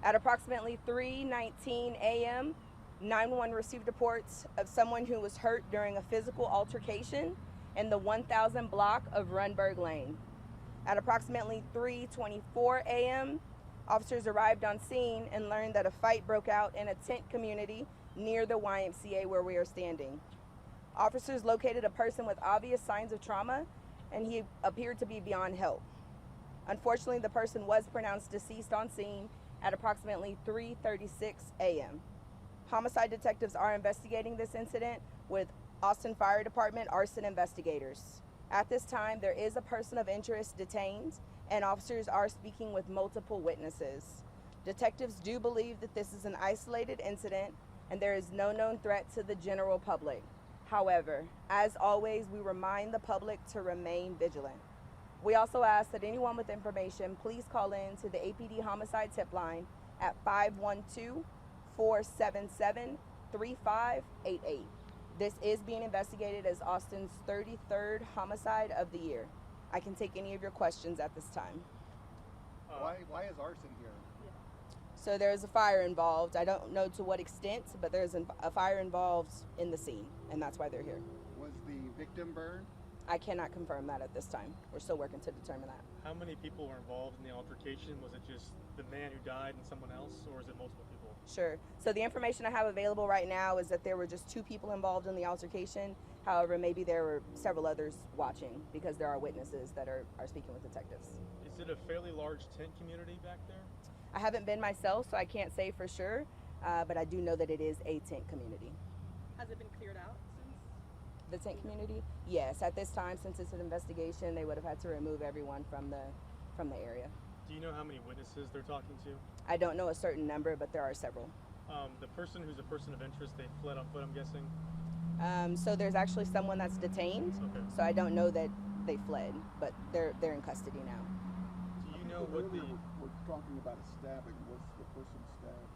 At approximately 3:19 a.m., 911 received reports of someone who was hurt during a physical altercation in the 1000 block of Runberg Lane. At approximately 3:24 a.m., officers arrived on scene and learned that a fight broke out in a tent community near the YMCA where we are standing. Officers located a person with obvious signs of trauma, and he appeared to be beyond help. Unfortunately, the person was pronounced deceased on scene at approximately 3:36 a.m. Homicide detectives are investigating this incident with Austin Fire Department arson investigators. At this time, there is a person of interest detained, and officers are speaking with multiple witnesses. Detectives do believe that this is an isolated incident and there is no known threat to the general public. However, as always, we remind the public to remain vigilant. We also ask that anyone with information please call in to the APD Homicide Tip Line at 512-477-3588. This is being investigated as Austin's 33rd homicide of the year. I can take any of your questions at this time. Why is arson here? So there's a fire involved. I don't know to what extent, but there's a fire involved in the scene, and that's why they're here. Was the victim burned? I cannot confirm that at this time. We're still working to determine that. How many people were involved in the altercation? Was it just the man who died and someone else, or is it multiple people? Sure. So the information I have available right now is that there were just 2 people involved in the altercation. However, maybe there were several others watching because there are witnesses that are speaking with detectives. Is it a fairly large tent community back there? I haven't been myself, so I can't say for sure, but I do know that it is a tent community. Has it been cleared out since? The tent community? Yes. At this time, since it's an investigation, they would have had to remove everyone from the area. Do you know how many witnesses they're talking to? I don't know a certain number, but there are several. The person who's a person of interest, they fled on foot, I'm guessing? So there's actually someone that's detained. Okay. So I don't know that they fled, but they're in custody now. Do you know what the... We're talking about a stabbing. Was the person stabbed?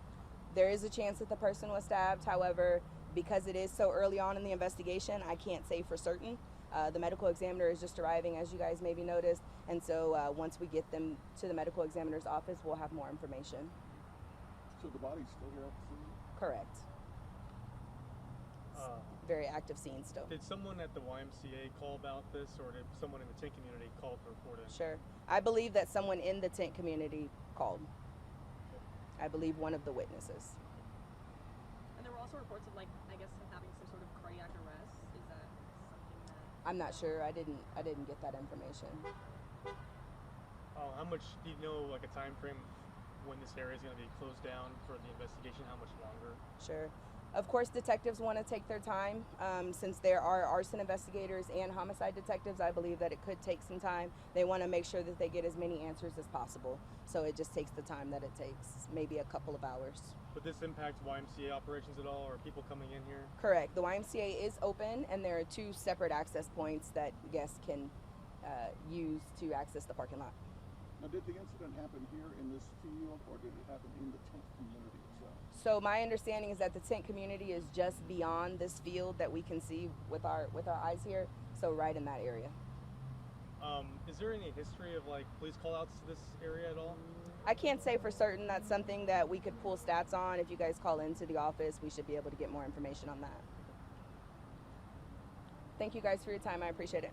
There is a chance that the person was stabbed. However, because it is so early on in the investigation, I can't say for certain. The medical examiner is just arriving, as you guys maybe noticed, and so once we get them to the medical examiner's office, we'll have more information. So the body's still here at the scene? Correct. Very active scene still. Did someone at the YMCA call about this, or did someone in the tent community call to report it? Sure. I believe that someone in the tent community called. I believe one of the witnesses. And there were also reports of, like, I guess, him having some sort of cardiac arrest. Is that something that... I'm not sure. I didn't get that information. How much, do you know, like a time frame when this area is going to be closed down for the investigation? How much longer? Sure. Of course, detectives want to take their time. Since there are arson investigators and homicide detectives, I believe that it could take some time. They want to make sure that they get as many answers as possible. So it just takes the time that it takes, maybe a couple of hours. Would this impact YMCA operations at all, or people coming in here? Correct. The YMCA is open, and there are 2 separate access points that guests can use to access the parking lot. Now, did the incident happen here in this field, or did it happen in the tent community itself? So my understanding is that the tent community is just beyond this field that we can see with our eyes here, so right in that area. Is there any history of like police call-outs to this area at all? I can't say for certain. That's something that we could pull stats on. If you guys call into the office, we should be able to get more information on that. Thank you guys for your time. I appreciate it.